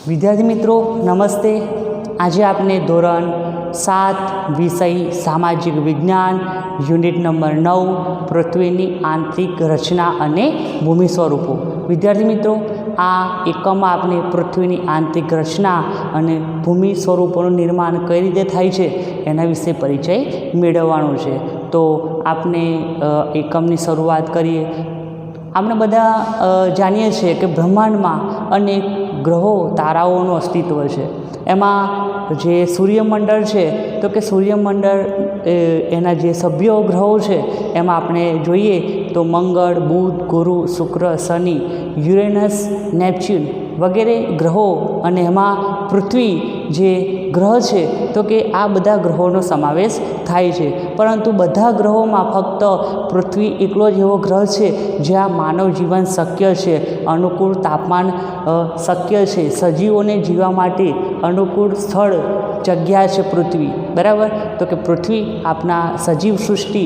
विद्यार्थी मित्रों नमस्ते। आज आपने धोरण 7 विषय सामाजिक विज्ञान यूनिट नंबर 9 पृथ्वी आंतरिक रचना अने भूमि स्वरूपों। विद्यार्थी मित्रों आ एकम में आपने पृथ्वी आंतरिक रचना अने भूमि स्वरूपों निर्माण कई रीते थाय छे एना विषे परिचय मेळववानो छे। तो आपने एकमनी शरूआत करिए। આપણે બધા જાણીએ છીએ કે બ્રહ્માંડમાં અનેક ગ્રહો તારાઓનું અસ્તિત્વ છે। એમાં જે સૂર્યમંડળ છે તો કે સૂર્યમંડળ એના જે સભ્યો ગ્રહો છે એમાં આપણે જોઈએ તો મંગળ, બુધ, ગુરુ, શુક્ર, શનિ, યુરેનસ, નેપચ્યુન વગેરે ગ્રહો અને એમાં પૃથ્વી જે ગ્રહ છે તો કે આ બધા ગ્રહોનો સમાવેશ થાય છે। પરંતુ બધા ગ્રહોમાં ફક્ત પૃથ્વી એકલો જ એવો ગ્રહ છે જ્યાં માનવ જીવન શક્ય છે, અનુકૂળ તાપમાન શક્ય છે, સજીવોને જીવવા માટે અનુકૂળ સ્થળ જગ્યા છે પૃથ્વી। બરાબર। તો કે પૃથ્વી આપણા સજીવ સૃષ્ટિ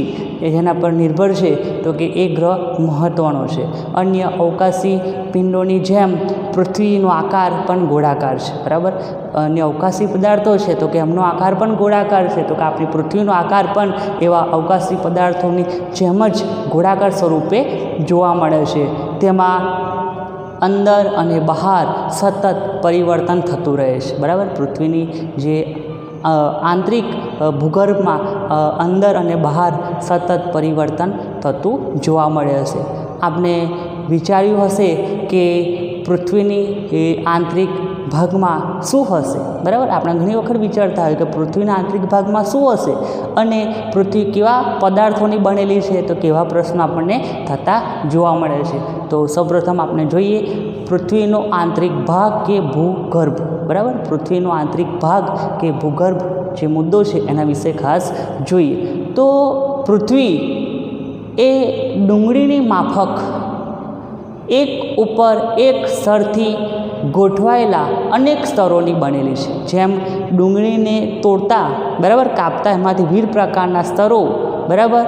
જેના પર નિર્ભર છે તો કે એ ગ્રહ મહત્ત્વનો છે। અન્ય અવકાશી પિંડોની જેમ પૃથ્વીનો આકાર પણ ગોળાકાર છે। બરાબર। अन्य अवकाशी पदार्थों है तो कि एमनो आकार पण गोळाकार है तो कि अपनी पृथ्वीनो आकार पण एवा अवकाशी पदार्थों जेम ज गोळाकार स्वरूपे जोवा मळे छे। तेमां अंदर अने बहार सतत परिवर्तन थतुं रहे छे। बराबर। पृथ्वीनी जे आंतरिक भूगर्भ में अंदर अने बहार सतत परिवर्तन थतुं जोवा मळे छे। आपने विचार्युं हशे कि पृथ्वीनी आंतरिक भाग में शू हशे। बराबर। आपणे घणी वखत विचारता होय कि पृथ्वीना आंतरिक भाग में शू हशे अने पृथ्वी केवा पदार्थोनी बनेली छे तो केवा प्रश्न आपणे थता जोवा मळे छे। तो सौप्रथम आपणे जोईए पृथ्वीनो आंतरिक भाग के भूगर्भ। बराबर। पृथ्वीनो आंतरिक भाग के भूगर्भ जे मुद्दो छे एना विषे खास जोईए। तो पृथ्वी ए डूंगळीनी माफक एक उपर एक स्तरथी गोठवायेला अनेक स्तरोनी बनेली छे। जेम डूंगळीने तोड़ता बराबर कापता एमांथी विविध प्रकारना स्तरो बराबर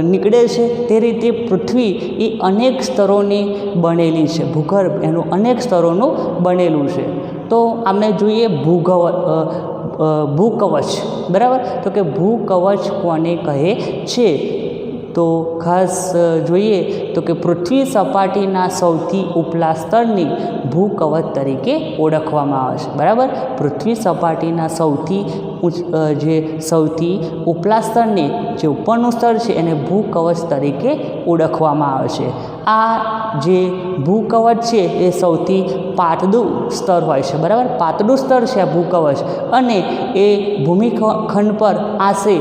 निकळे छे ते रीते पृथ्वी ए अनेक स्तरोनी बनेली छे। भूगर्भ एनुं अनेक स्तरोनुं बनेलुं छे। तो आपणे जोईए भूकवच। बराबर। तो कि भूकवच कोने कहे छे तो खास जोईए तो कि पृथ्वी सपाटीना सौथी उपला स्तरनी भूकवच तरीके ओळखवामां आवे छे। बराबर। पृथ्वी सपाटीना सौथी सौथी उपला स्तरने जे उपरनुं स्तर छे एने भूकवच तरीके ओळखवामां आवे छे। आ जे भूकवच छे ए सौथी पातळुं स्तर होय छे। बराबर। पातळुं स्तर छे आ भूकवच अने ए भूमिखंड पर आशरे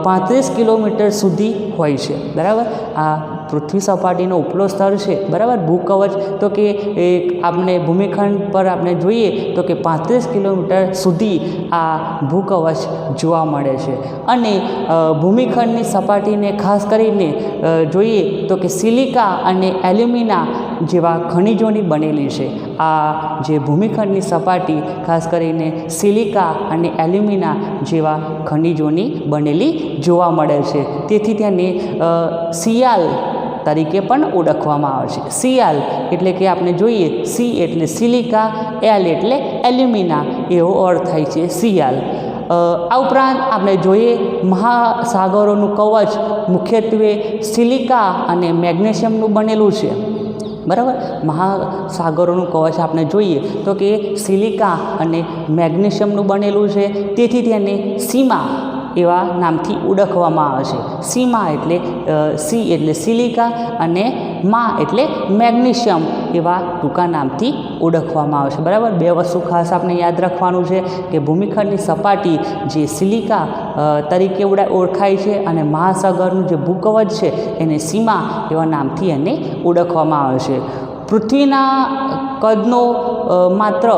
35 किलोमीटर सुधी होय छे। बराबर। आ पृथ्वी सपाटीनो उपलो स्तर है। बराबर। भूकवच तो कि आपने भूमिखंड पर आपने जोईए तो कि 35 किलोमीटर सुधी आ भूकवच जोवा मळे छे। अने भूमिखंडनी सपाटीने खास करीने जोईए तो कि सिलिका अने एल्युमिना जेवा खनिजोनी बनेली छे। आ जे भूमिखंडनी सपाटी खास करीने सिलिका अने एल्युमिना जेवा खनिजोनी बनेली जोवा मळे छे। तेथी तेने सियाल तरीके पण ओळखवामां आवे छे। सियाल एटले कि आपणे जोईए सी एटले सिलिका, एल एटले एल्युमिना एवो अर्थ थाय छे सियाल। आ उपरांत आपणे जोईए महासागरोनुं कवच मुख्यत्वे सिलिका अने मेग्नेशियमनुं बनेलुं छे। बराबर। महासागरोनुं कवच आपणे जोईए तो कि सिलिका अने मेग्नेशियमनुं बनेलुं छे। तेथी तेने सीमा एवा नामथी ओळखवामां आवे छे। सीमा एटले सी एटले सिलिका अने मा एटले मेग्नेशियम एवा टूंका नामथी ओळखवामां आवे छे। बराबर। बे वस्तु खास आपणे याद रखवानुं छे कि भूमिखंडनी सपाटी जे सिलिका तरीके ओळखाय छे अने महासागरनुं जे भूकवच छे एने सीमा एवा नामथी एने ओळखवामां आवे छे। पृथ्वीना कदनो मात्र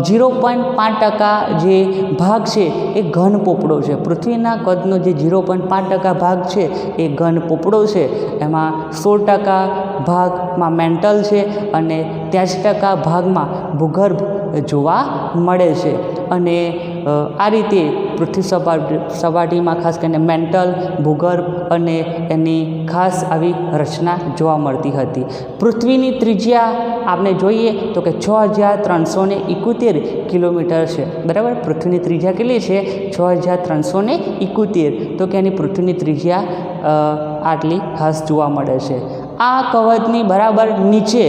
0.5% जे भाग है ये घन पोपड़ो है। पृथ्वीना कदनो जे 0.5% भाग है ये घन पोपड़ो है। एमां 16% भाग में मेंटल है अने 83% भाग में भूगर्भ जोवा मळे छे। अने आ रीते પૃથ્વી સપાટીમાં ખાસ કરીને મેન્ટલ, ભૂગર્ભ અને એની ખાસ આવી રચના જોવા મળતી હતી. પૃથ્વીની ત્રિજ્યા આપણે જોઈએ તો કે 6371 કિલોમીટર છે. બરાબર, પૃથ્વીની ત્રિજ્યા કેટલી છે? 6371. તો કે એની પૃથ્વીની ત્રિજ્યા આટલી ખાસ જોવા મળે છે. આ કવચની બરાબર નીચે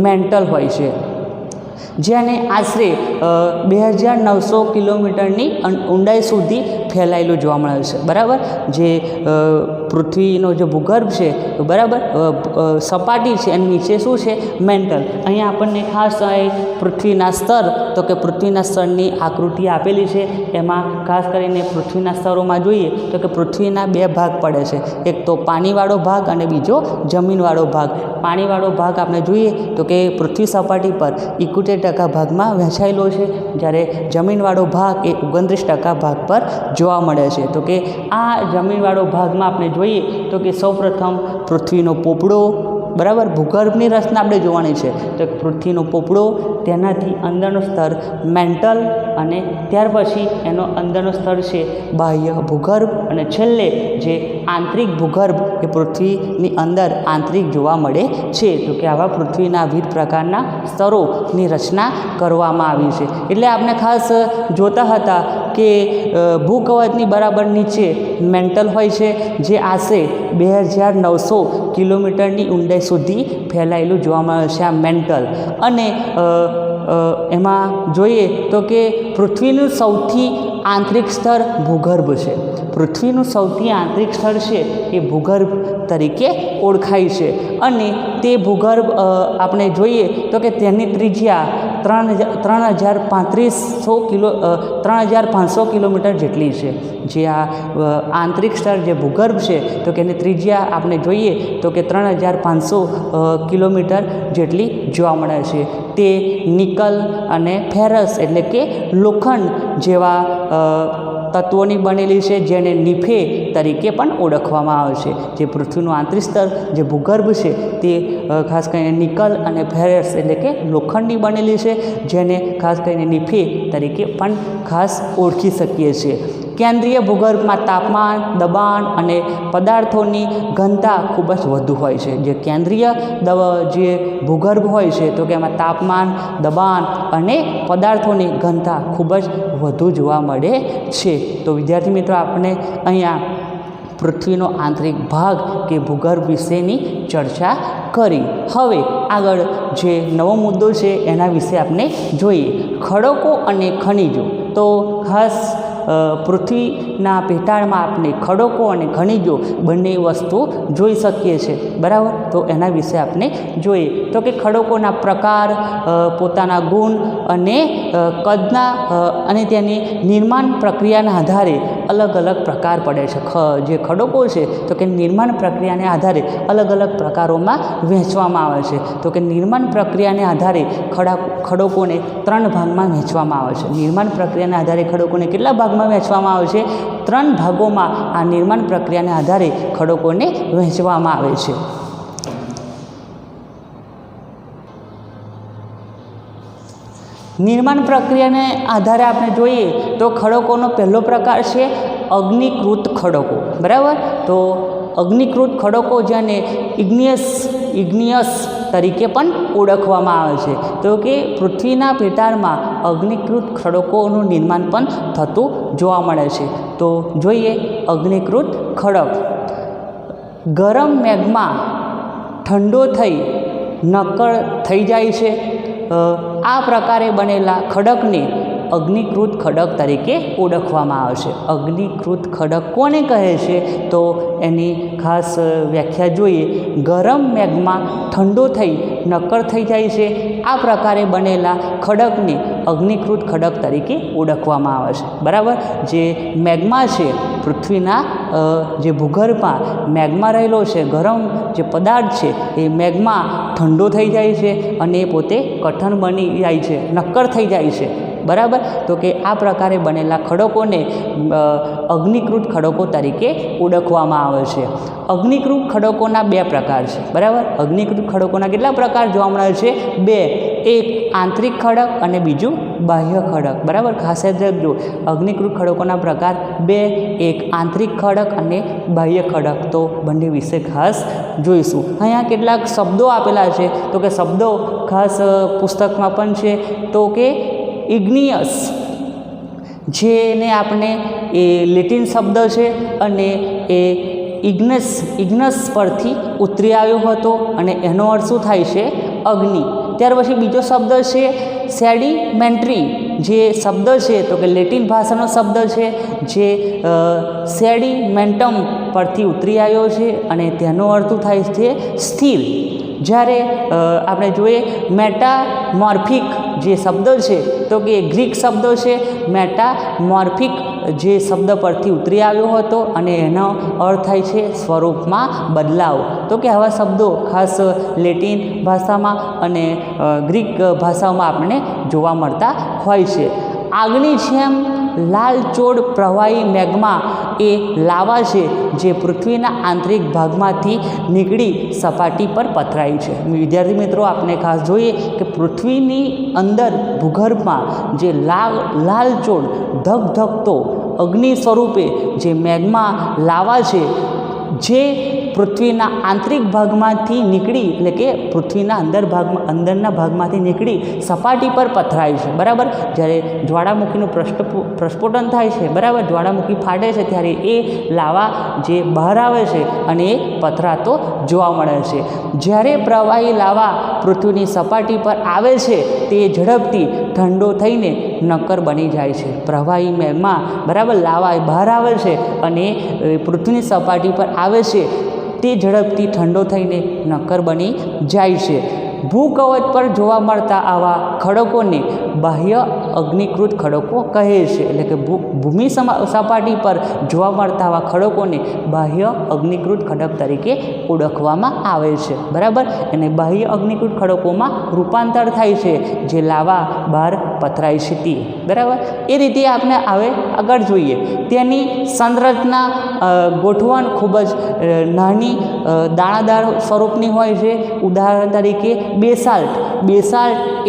મેન્ટલ હોય છે, જેને આશરે 2900 કિલોમીટરની ઊંડાઈ સુધી ફેલાયેલું જોવા મળે છે. બરાબર, જે પૃથ્વીનો જે ભૂગર્ભ છે, બરાબર, સપાટી છે, એની નીચે શું છે? મેન્ટલ. અહીંયા આપણને ખાસ પૃથ્વીના સ્તર, તો કે પૃથ્વીના સ્તરની આકૃતિ આપેલી છે. એમાં ખાસ કરીને પૃથ્વીના સ્તરોમાં જોઈએ તો કે પૃથ્વીના બે ભાગ પડે છે. એક તો પાણીવાળો ભાગ અને બીજો જમીનવાળો ભાગ. પાણીવાળો ભાગ આપણે જોઈએ તો કે પૃથ્વી સપાટી પર 71% ભાગમાં વહેંચાયેલો છે, જ્યારે જમીનવાળો ભાગ એ 29% ભાગ પર જોવા મળે છે. તો કે આ જમીનવાળો ભાગમાં આપણે જોઈએ તો કે સૌપ્રથમ પૃથ્વીનો પોપડો, બરાબર, ભૂગર્ભની રચના આપણે જોવાની છે. તો પૃથ્વીનો પોપડો, તેનાથી અંદરનો સ્તર મેન્ટલ, અને ત્યાર પછી એનો અંદરનો સ્તર છે બાહ્ય ભૂગર્ભ, અને છેલ્લે જે આંતરિક ભૂગર્ભ એ પૃથ્વીની અંદર આંતરિક જોવા મળે છે. તો કે આવા પૃથ્વીના વિવિધ પ્રકારના સ્તરોની રચના કરવામાં આવી છે. એટલે આપણે ખાસ જોતા હતા કે ભૂકવચની બરાબર નીચે મેન્ટલ હોય છે, જે આશરે 2900 કિલોમીટરની ઊંડાઈ સુધી ફેલાયેલું જોવા મળે છે, આ મેન્ટલ. અને એમાં જોઈએ તો કે પૃથ્વીનું સૌથી આંતરિક સ્તર ભૂગર્ભ છે. પૃથ્વીનું સૌથી આંતરિક સ્તર છે એ ભૂગર્ભ તરીકે ઓળખાય છે. અને તે ભૂગર્ભ આપણે જોઈએ તો કે તેની ત્રિજ્યા 3500 કિલોમીટર જેટલી છે. જે આ આંતરિક સ્તર જે ભૂગર્ભ છે, તો કે એની ત્રિજ્યા આપણે જોઈએ તો કે 3500 કિલોમીટર જેટલી જોવા મળે છે. તે નિકલ અને ફેરસ એટલે કે લોખંડ જેવા તત્વોની બનેલી છે, જેને નિફે તરીકે પણ ઓળખવામાં આવે છે. જે પૃથ્વીનું આંતરિક સ્તર જે ભૂગર્ભ છે તે ખાસ કરીને નિકલ અને ફેરસ એટલે કે લોખંડની બનેલી છે, જેને ખાસ કરીને નિફે તરીકે પણ ખાસ ઓળખી શકીએ છીએ. કેન્દ્રીય ભૂગર્ભમાં તાપમાન, દબાણ અને પદાર્થોની ઘનતા ખૂબ જ વધુ હોય છે. જે કેન્દ્રીય જે ભૂગર્ભ હોય છે તો કે એમાં તાપમાન, દબાણ અને પદાર્થોની ઘનતા ખૂબ જ વધુ જોવા મળે છે. તો વિદ્યાર્થી મિત્રો, આપણે અહીંયા પૃથ્વીનો આંતરિક ભાગ કે ભૂગર્ભ વિશેની ચર્ચા કરી. હવે આગળ જે નવો મુદ્દો છે એના વિશે આપણે જોઈએ. ખડકો અને ખનિજો. તો ખાસ પૃથ્વીના પેટાળમાં આપણે ખડકો અને ખનિજો બંને વસ્તુ જોઈ શકીએ છીએ. બરાબર, તો એના વિશે આપણે જોઈએ તો કે ખડકોના પ્રકાર, પોતાના ગુણ અને કદના અને તેની નિર્માણ પ્રક્રિયાના આધારે અલગ અલગ પ્રકાર પડે છે. જે ખડકો છે તો કે નિર્માણ પ્રક્રિયાને આધારે અલગ અલગ પ્રકારોમાં વહેંચવામાં આવે છે. તો કે નિર્માણ પ્રક્રિયાને આધારે ખડકોને 3 ભાગમાં વહેંચવામાં આવે છે. નિર્માણ પ્રક્રિયાના આધારે ખડકોને કેટલા ભાગમાં વહેંચવામાં આવે છે? 3 ભાગોમાં આ નિર્માણ પ્રક્રિયાને આધારે ખડકોને વહેંચવામાં આવે છે. નિર્માણ પ્રક્રિયાને આધારે આપણે જોઈએ તો ખડકોનો પહેલો પ્રકાર છે અગ્નિકૃત ખડકો. બરાબર, તો અગ્નિકૃત ખડકો જેને ઇગ્નિયસ તરીકે પણ ઓળખવામાં આવે છે. તો કે પૃથ્વીના પેટાળમાં અગ્નિકૃત ખડકોનું નિર્માણ પણ થતું જોવા મળે છે. તો જોઈએ અગ્નિકૃત ખડક. ગરમ મેઘમાં ઠંડો થઈ નક્કર થઈ જાય છે. આ પ્રકારે બનેલા ખડકને અગ્નિકૃત ખડક તરીકે ઓળખવામાં આવે છે. અગ્નિકૃત ખડક કોને કહે છે? તો એની ખાસ વ્યાખ્યા જોઈએ. ગરમ મેઘમાં ઠંડો થઈ નક્કર થઈ જાય છે. આ પ્રકારે બનેલા ખડકને અગ્નિકૃત ખડક તરીકે ઓળખવામાં આવે છે. બરાબર, જે મેગ્મા છે, પૃથ્વીના જે ભૂગર્ભમાં મેગ્મા રહેલો છે, ગરમ જે પદાર્થ છે એ મેગ્મા ઠંડો થઈ જાય છે અને પોતે કઠણ બની જાય છે, નક્કર થઈ જાય છે. બરાબર. તો કે આ પ્રકારે બનેલા ખડકોને અગ્નિકૃત ખડકો તરીકે ઓળખવામાં આવે છે. અગ્નિકૃત ખડકોના બે પ્રકાર છે, બરાબર. અગ્નિકૃત ખડકોના કેટલા પ્રકાર જોવા મળે છે? બે. એક આંતરિક ખડક અને બીજું બાહ્ય ખડક, બરાબર. ખાસ યાદ રાખજો, અગ્નિકૃત ખડકોના પ્રકાર બે. એક આંતરિક ખડક અને બાહ્ય ખડક. તો બંને વિશે ખાસ જોઈશું. અહીંયા કેટલાક શબ્દો આપેલા છે, તો કે શબ્દો ખાસ પુસ્તકમાં પણ છે. તો કે ઇગ્નિયસ, જેને આપણે એ લેટિન શબ્દ છે અને એ ઇગ્નસ પરથી ઉતરી આવ્યો હતો અને એનો અર્થ શું થાય છે? અગ્નિ. ત્યાર પછી બીજો શબ્દ છે સેડિમેન્ટરી, જે શબ્દ છે તો કે લેટિન ભાષાનો શબ્દ છે, જે સેડિમેન્ટમ પરથી ઉતરી આવ્યો છે અને તેનો અર્થ થાય છે સ્થિર. જ્યારે આપણે જોઈએ મેટામોર્ફિક જે શબ્દ છે તો કે ગ્રીક શબ્દ છે મેટામોર્ફિક, જે શબ્દ પરથી ઉતરી આવ્યો હતો અને એનો અર્થ થાય છે સ્વરૂપમાં બદલાવ. તો કે આવા શબ્દો ખાસ લેટિન ભાષામાં અને ગ્રીક ભાષાઓમાં આપણને જોવા મળતા હોય છે. આગની જેમ લાલચોળ પ્રવાહી મેગ્મા એ લાવા છે જે પૃથ્વીના આંતરિક ભાગમાંથી નીકળી સપાટી પર પથરાય છે. વિદ્યાર્થી મિત્રો, આપણે ખાસ જોઈએ કે પૃથ્વીની અંદર ભૂગર્ભમાં જે લાલચોળ ધગધગતો અગ્નિ સ્વરૂપે જે મેગ્મા લાવા છે, જે પૃથ્વીના આંતરિક ભાગમાંથી નીકળી, એટલે કે પૃથ્વીના અંદરના ભાગમાંથી નીકળી સપાટી પર પથરાય છે, બરાબર. જ્યારે જ્વાળામુખીનું પ્રસ્ફોટન થાય છે, બરાબર, જ્વાળામુખી ફાટે છે, ત્યારે એ લાવા જે બહાર આવે છે અને એ પથરાતો જોવા મળે છે. જ્યારે પ્રવાહી લાવા પૃથ્વીની સપાટી પર આવે છે, તે ઝડપથી ઠંડો થઈને નક્કર બની જાય છે. પ્રવાહી મેગ્મા, બરાબર, લાવા બહાર આવે છે અને પૃથ્વીની સપાટી પર આવે છે, તે ઝડપથી ઠંડો થઈને નક્કર બની જાય છે. ભૂકવચ પર જોવા મળતા આવા ખડકોને બાહ્ય અગ્નિકૃત ખડકો કહે છે. એટલે કે ભૂમિ સપાટી પર જોવા મળતા આવા ખડકોને બાહ્ય અગ્નિકૃત ખડક તરીકે ઓળખવામાં આવે છે, બરાબર. અને બાહ્ય અગ્નિકૃત ખડકોમાં રૂપાંતર થાય છે, જે લાવા બહાર પથરાય છે તે, બરાબર. એ રીતે આપણે હવે આગળ જોઈએ. તેની સંરચના ગોઠવણ ખૂબ જ નાની દાણાદાર સ્વરૂપની હોય છે. ઉદાહરણ તરીકે બેસાલ્ટ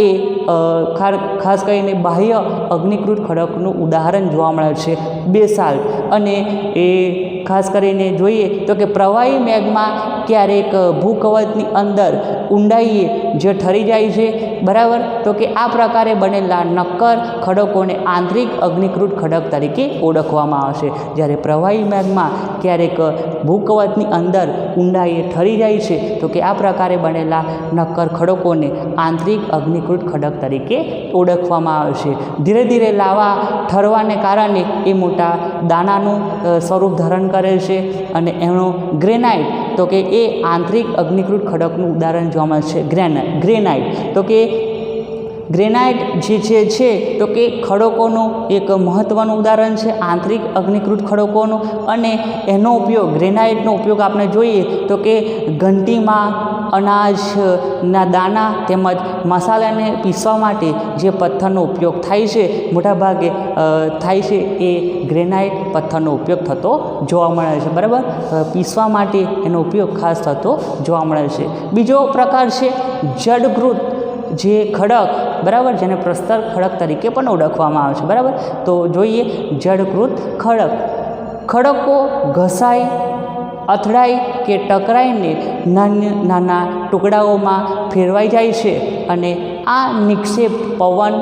એ ખાસ કરીને બાહ્ય અગ્નિકૃત ખડકનું ઉદાહરણ જોવા મળે છે, બેસાલ્ટ. અને એ ખાસ કરીને જોઈએ તો કે પ્રવાહી મેગ્મા ક્યારેક ભૂકવચની અંદર ઊંડાઈએ જે ઠરી જાય છે, બરાબર. તો કે આ પ્રકારે બનેલા નક્કર ખડકોને આંતરિક અગ્નિકૃત ખડક તરીકે ઓળખવામાં આવે છે. જ્યારે પ્રવાહી મેગ્મા ક્યારેક ભૂકવચની અંદર ઊંડાઈએ ઠરી જાય છે, તો કે આ પ્રકારે બનેલા નક્કર ખડકોને આંતરિક અગ્નિકૃત ખડક તરીકે ઓળખવામાં આવે છે. ધીરે ધીરે લાવા ઠરવાને કારણે એ મોટા દાનાનું સ્વરૂપ ધારણ કરે છે અને એનો ગ્રેનાઇટ, તો કે એ આંતરિક અગ્નિકૃત ખડકનું ઉદાહરણ જોવા મળે છે. ગ્રેનાઇટ, તો કે ગ્રેનાઇટ જે છે તો કે ખડકોનું એક મહત્ત્વનું ઉદાહરણ છે, આંતરિક અગ્નિકૃત ખડકોનું. અને એનો ઉપયોગ, ગ્રેનાઇટનો ઉપયોગ આપણે જોઈએ તો કે ઘંટીમાં અનાજના દાણા તેમજ મસાલાને પીસવા માટે જે પથ્થરનો ઉપયોગ થાય છે, મોટાભાગે થાય છે, એ ગ્રેનાઇટ પથ્થરનો ઉપયોગ થતો જોવા મળે છે, બરાબર. પીસવા માટે એનો ઉપયોગ ખાસ થતો જોવા મળે છે. બીજો પ્રકાર છે જડકૃત જે ખડક, બરાબર, જેને પ્રસ્તર ખડક તરીકે પણ ઓળખવામાં આવે છે, બરાબર. તો જોઈએ જડકૃત ખડકો ઘસાય, અથડાય કે ટકરાઈને નાના ટુકડાઓમાં ફેરવાઈ જાય છે અને આ નિક્ષેપ પવન,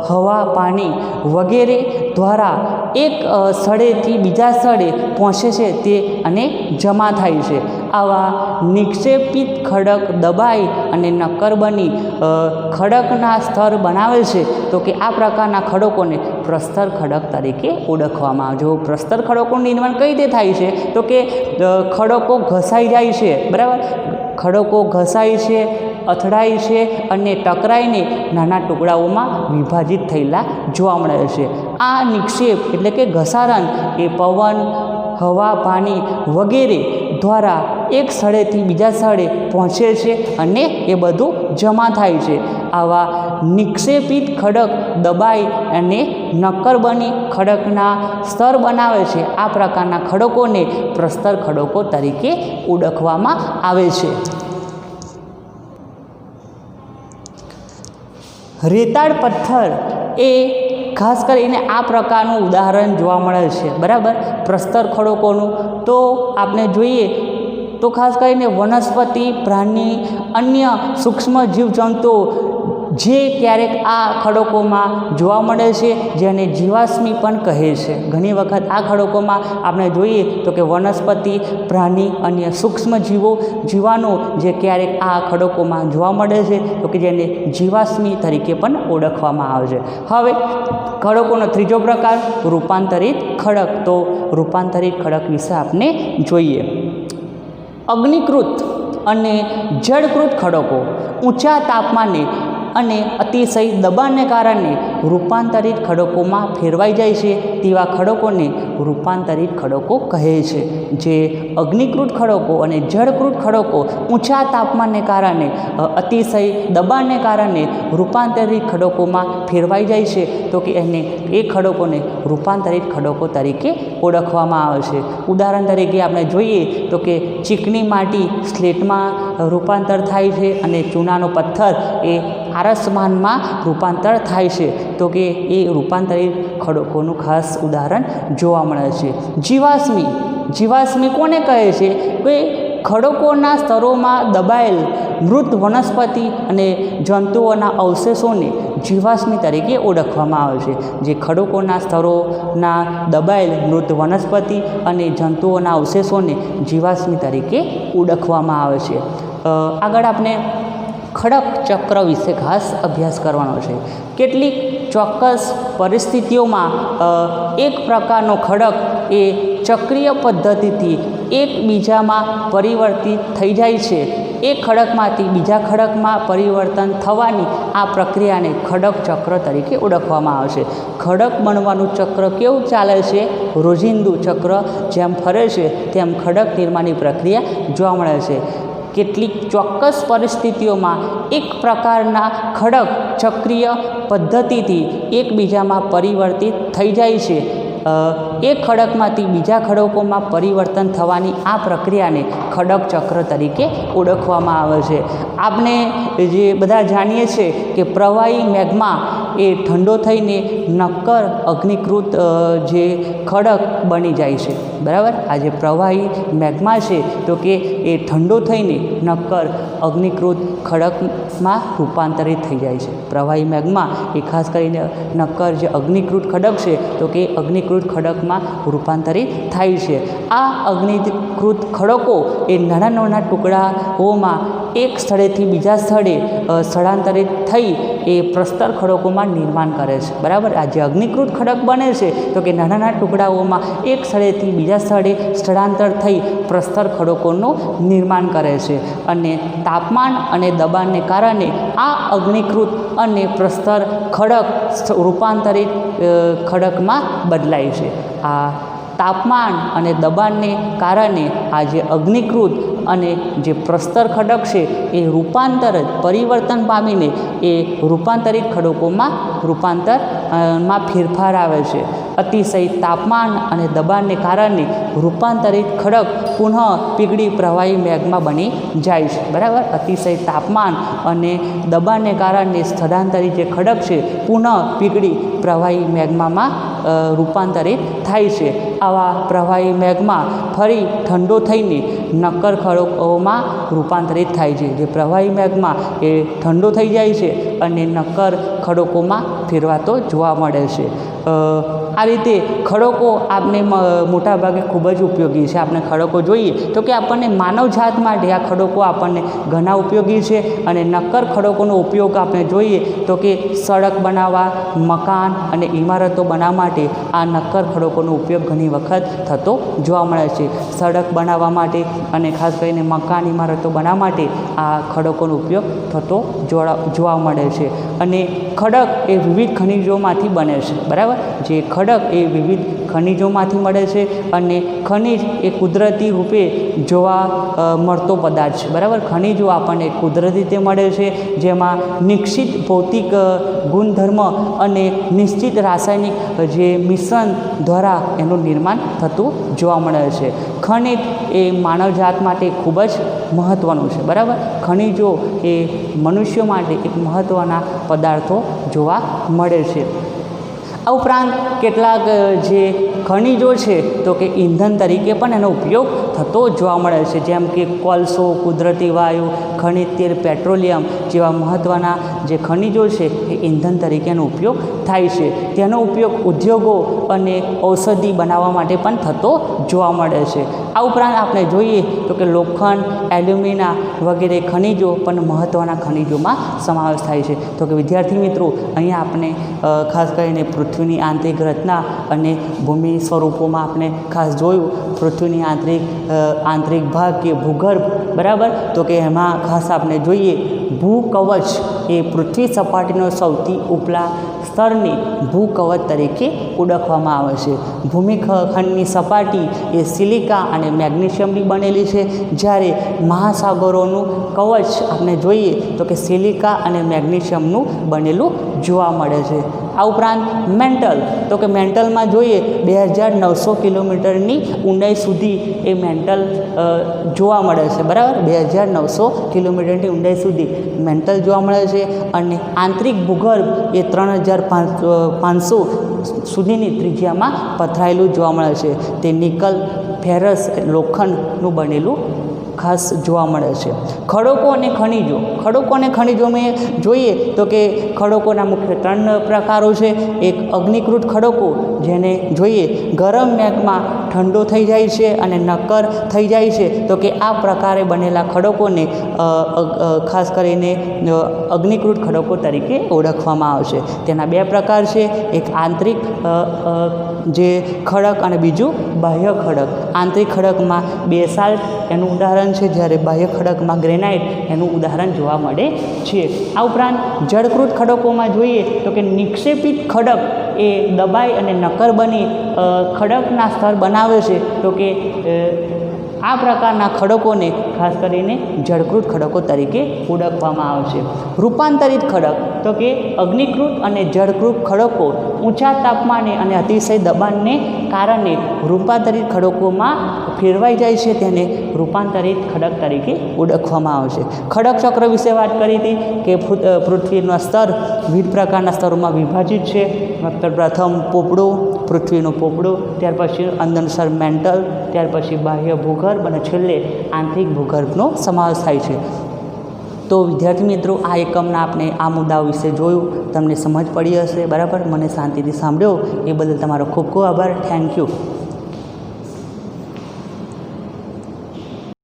હવા, પાણી વગેરે દ્વારા એક સ્થળેથી બીજા સ્થળે પહોંચે છે તે અને જમા થાય છે. આવા નિક્ષેપિત ખડક દબાઈ અને નક્કર બની ખડકના સ્તર બનાવે છે. તો કે આ પ્રકારના ખડકોને પ્રસ્તર ખડક તરીકે ઓળખવામાં આવે છે. જો પ્રસ્તર ખડકોનું નિર્માણ કઈ રીતે થાય છે, તો કે ખડકો ઘસાઈ જાય છે, બરાબર. ખડકો ઘસાય છે, અથડાય છે અને ટકરાઈને નાના ટુકડાઓમાં વિભાજિત થયેલા જોવા મળે છે. આ નિક્ષેપ એટલે કે ઘસારણ એ પવન, હવા, પાણી વગેરે દ્વારા એક સ્થળેથી બીજા સ્થળે પહોંચે છે અને એ બધું જમા થાય છે. આવા નિક્ષેપિત ખડક દબાઈ અને નક્કર બની ખડકના સ્તર બનાવે છે. આ પ્રકારના ખડકોને પ્રસ્તર ખડકો તરીકે ઓળખવામાં આવે છે. રેતાળ પથ્થર એ ખાસ કરીને આ પ્રકારનું ઉદાહરણ જોવા મળે છે, બરાબર. પ્રસ્તર ખડકોનું તો આપણે જોઈએ તો ખાસ કરીને વનસ્પતિ, પ્રાણી, અન્ય સૂક્ષ્મ જીવજંતુઓ જે ક્યારેક આ ખડકોમાં જોવા મળે છે, જેને જીવાશ્મી પણ કહે છે. ઘણી વખત આ ખડકોમાં આપણે જોઈએ તો કે વનસ્પતિ, પ્રાણી, અન્ય સૂક્ષ્મ જીવાનો જે ક્યારેક આ ખડકોમાં જોવા મળે છે તો કે જેને જીવાશ્મી તરીકે પણ ઓળખવામાં આવે છે. હવે ખડકોનો ત્રીજો પ્રકાર રૂપાંતરિત ખડક. તો રૂપાંતરિત ખડક વિશે આપણે જોઈએ. અગ્નિકૃત અને જળકૃત ખડકો ઊંચા તાપમાને અને અતિશય દબાણને કારણે રૂપાંતરિત ખડકોમાં ફેરવાઈ જાય છે તેવા ખડકોને રૂપાંતરિત ખડકો કહે છે. જે અગ્નિકૃત ખડકો અને જળકૃત ખડકો ઊંચા તાપમાનને કારણે અતિશય દબાણને કારણે રૂપાંતરિત ખડકોમાં ફેરવાઈ જાય છે તો કે એ ખડકોને રૂપાંતરિત ખડકો તરીકે ઓળખવામાં આવે છે. ઉદાહરણ તરીકે આપણે જોઈએ તો કે ચીકણી માટી સ્લેટમાં રૂપાંતર થાય છે અને ચૂનાનો પથ્થર એ આરસમાનમાં રૂપાંતર થાય છે તો કે એ રૂપાંતરિત ખડકોનું ખાસ ઉદાહરણ જોવા મળે છે. જીવાશ્મી કોને કહે છે કે ખડકોના સ્તરોમાં દબાયેલ મૃત વનસ્પતિ અને જંતુઓના અવશેષોને જીવાશ્મી તરીકે ઓળખવામાં આવે છે. જે ખડકોના સ્તરોના દબાયેલ મૃત વનસ્પતિ અને જંતુઓના અવશેષોને જીવાશ્મી તરીકે ઓળખવામાં આવે છે. આગળ આપણે ખડક ચક્ર વિશે ખાસ અભ્યાસ કરવાનો છે. કેટલીક ચોક્કસ પરિસ્થિતિઓમાં એક પ્રકારનો ખડક એ ચક્રીય પદ્ધતિથી એકબીજામાં પરિવર્તિત થઈ જાય છે. એક ખડકમાંથી બીજા ખડકમાં પરિવર્તન થવાની આ પ્રક્રિયાને ખડક ચક્ર તરીકે ઓળખવામાં આવે છે. ખડક બનવાનું ચક્ર કેવું ચાલે છે? રોજિંદુ ચક્ર જેમ ફરે છે તેમ ખડક નિર્માણની પ્રક્રિયા જોવા મળે છે. કેટલીક ચોક્કસ પરિસ્થિતિઓમાં એક પ્રકારના ખડક ચક્રીય પદ્ધતિથી એકબીજામાં પરિવર્તિત થઈ જાય છે. એક ખડકમાંથી બીજા ખડકોમાં પરિવર્તન થવાની આ પ્રક્રિયાને ખડક ચક્ર તરીકે ઓળખવામાં આવે છે. આપણે જે બધા જાણીએ છીએ કે પ્રવાહી મેગ્મા એ ઠંડો થઈને નક્કર અગ્નિકૃત જે ખડક બની જાય છે, બરાબર. આ જે પ્રવાહી મેગ્મા છે તો કે એ ઠંડો થઈને નક્કર અગ્નિકૃત ખડકમાં રૂપાંતરિત થઈ જાય છે. પ્રવાહી મેગ્મા એ ખાસ કરીને નક્કર જે અગ્નિકૃત ખડક છે તો કે અગ્નિકૃત ખડકમાં રૂપાંતરિત થાય છે. આ અગ્નિકૃત ખડકો એ નાના નાના ટુકડાઓમાં એક સ્થળેથી બીજા સ્થળે સ્થળાંતરિત થઈ એ પ્રસ્તર ખડકોમાં નિર્માણ કરે છે, બરાબર. આ જે અગ્નિકૃત ખડક બને છે તો કે નાના નાના ટુકડાઓમાં એક સ્થળેથી બીજા સ્થળે સ્થળાંતર થઈ પ્રસ્તર ખડકોનું નિર્માણ કરે છે. અને તાપમાન અને દબાણને કારણે આ અગ્નિકૃત અને પ્રસ્તર ખડક રૂપાંતરિત ખડકમાં બદલાય છે. આ તાપમાન અને દબાણને કારણે આ જે અગ્નિકૃત અને જે પ્રસ્તર ખડક છે એ પરિવર્તન પામીને એ રૂપાંતરિત ખડકોમાં રૂપાંતરમાં ફેરફાર આવે છે. અતિશય તાપમાન અને દબાણને કારણે રૂપાંતરિત ખડક પુનઃ પીગળી પ્રવાહી મેગ્મા બની જાય છે, બરાબર. અતિશય તાપમાન અને દબાણને કારણે સ્થળાંતરિત જે ખડક છે પુનઃ પીગળી પ્રવાહી મેગ્મામાં રૂપાંતરિત થાય છે. આવા પ્રવાહી મેગ્મા ફરી ઠંડો થઈને નક્કર ખડકોમાં રૂપાંતરિત થાય છે. જે પ્રવાહી મેગ્મા એ ઠંડો થઈ જાય છે અને નક્કર ખડકોમાં ફેરવાતો જોવા મળે છે. આ રીતે ખડકો આપણે મોટાભાગે ખૂબ જ ઉપયોગી છે. આપણે ખડકો જોઈએ તો કે આપણને માનવજાત માટે આ ખડકો આપણને ઘણા ઉપયોગી છે. અને નક્કર ખડકોનો ઉપયોગ આપણે જોઈએ તો કે સડક બનાવવા, મકાન અને ઇમારતો બનાવવા માટે આ નક્કર ખડકોનો ઉપયોગ ઘણી વખત થતો જોવા મળે છે. સડક બનાવવા માટે અને ખાસ કરીને મકાન ઇમારતો બનાવવા માટે આ ખડકોનો ઉપયોગ થતો જોવા મળે છે. અને ખડક એ વિવિધ ખનિજોમાંથી બને છે, બરાબર. જે ખડક એ વિવિધ ખનિજોમાંથી મળે છે અને ખનિજ એ કુદરતી રૂપે જોવા મળતો પદાર્થ છે, બરાબર. ખનિજો આપણને કુદરતી રીતે મળે છે, જેમાં નિશ્ચિત ભૌતિક ગુણધર્મ અને નિશ્ચિત રાસાયણિક જે મિશ્રણ દ્વારા એનું નિર્માણ થતું જોવા મળે છે. ખનિજ એ માનવજાત માટે ખૂબ જ મહત્ત્વનું છે, બરાબર. ખનિજો એ મનુષ્યો માટે એક મહત્ત્વના પદાર્થો જોવા મળે છે. આ ઉપરાંત કેટલાક જે ખનિજો છે તો કે ઈંધણ તરીકે પણ એનો ઉપયોગ થતો જોવા મળે છે, જેમ કે કોલસો, કુદરતી વાયુ, ખનિજ તેલ, પેટ્રોલિયમ જેવા મહત્ત્વના જે ખનિજો છે એ ઈંધણ તરીકેનો ઉપયોગ થાય છે. તેનો ઉપયોગ ઉદ્યોગો અને ઔષધિ બનાવવા માટે પણ થતો જોવા મળે છે. આ ઉપરાંત આપણે જોઈએ તો કે લોખંડ, એલ્યુમિના વગેરે ખનિજો પણ મહત્ત્વના ખનિજોમાં સમાવેશ થાય છે. તો કે વિદ્યાર્થી મિત્રો, અહીંયા આપણે ખાસ કરીને પૃથ્વીની આંતરિક રચના અને ભૂમિ સ્વરૂપોમાં આપણે ખાસ જોયું. પૃથ્વીની આંતરિક ભાગ કે ભૂગર્ભ, બરાબર. તો કે એમાં ખાસ આપણે જોઈએ ભૂકવચ એ પૃથ્વી સપાટીનો સૌથી ઉપલા સ્તરને ભૂકવચ તરીકે ઓળખવામાં આવે છે. ભૂમિખંડની સપાટી એ સિલિકા અને મેગ્નેશિયમની બનેલી છે, જ્યારે મહાસાગરોનું કવચ આપણે જોઈએ તો કે સિલિકા અને મેગ્નેશિયમનું બનેલું જોવા મળે છે. આ ઉપરાંત મેન્ટલ, તો કે મેન્ટલમાં જોઈએ 2900 કિલોમીટરની ઊંડાઈ સુધી એ મેન્ટલ જોવા મળે છે, બરાબર. 2900 કિલોમીટરની ઊંડાઈ સુધી મેન્ટલ જોવા મળે છે. અને આંતરિક ભૂગર્ભ એ 3500 સુધીની ત્રિજ્યામાં પથરાયેલું જોવા મળે છે. તે નિકલ, ફેરસ, લોખંડનું બનેલું ખાસ જોવા મળે છે. ખડકો અને ખનિજો, ખડકો અને ખનિજો મેં જોઈએ તો કે ખડકોના મુખ્ય 3 પ્રકારો છે. એક અગ્નિકૃત ખડકો, જેને જોઈએ ગરમ મેઘમાં ઠંડો થઈ જાય છે અને નક્કર થઈ જાય છે, તો કે આ પ્રકારે બનેલા ખડકોને ખાસ કરીને અગ્નિકૃત ખડકો તરીકે ઓળખવામાં આવે છે. તેના 2 પ્રકાર છે, એક આંતરિક જે ખડક અને બીજું બાહ્ય ખડક. આંતરિક ખડકમાં બેસાલ્ટ એનું ઉદાહરણ છે, જ્યારે બાહ્ય ખડકમાં ગ્રેનાઇટ એનું ઉદાહરણ જોવા મળે છે. આ ઉપરાંત જળકૃત ખડકોમાં જોઈએ તો કે નિક્ષેપિત ખડક એ દબાઈ અને નક્કર બની ખડકના સ્તર બનાવે છે, તો કે આ પ્રકારના ખડકોને ખાસ કરીને જળકૃત ખડકો તરીકે ઓળખવામાં આવે છે. રૂપાંતરિત ખડક, તો કે અગ્નિકૃત અને જળકૃત ખડકો ઊંચા તાપમાને અને અતિશય દબાણને કારણે રૂપાંતરિત ખડકોમાં ફેરવાઈ જાય છે, તેને રૂપાંતરિત ખડક તરીકે ઓળખવામાં આવે છે. ખડક ચક્ર વિશે વાત કરી હતી કે પૃથ્વીના સ્તર વિવિધ પ્રકારના સ્તરોમાં વિભાજિત છે. પ્રથમ પોપડું, પૃથ્વીનું પોપડું, ત્યાર પછી અંદરનું સ્તર મેન્ટલ, ત્યાર પછી બાહ્ય ભૂગર્ભ અને છેલ્લે આંતરિક ભૂગર્ભનો સમાવેશ થાય છે. તો વિદ્યાર્થી મિત્રો, આ એકમના આપણે આ મુદ્દાઓ વિશે જોયું, તમને સમજ પડી હશે, બરાબર. મને શાંતિથી સાંભળ્યો એ બદલ તમારો ખૂબ ખૂબ આભાર. Thank you.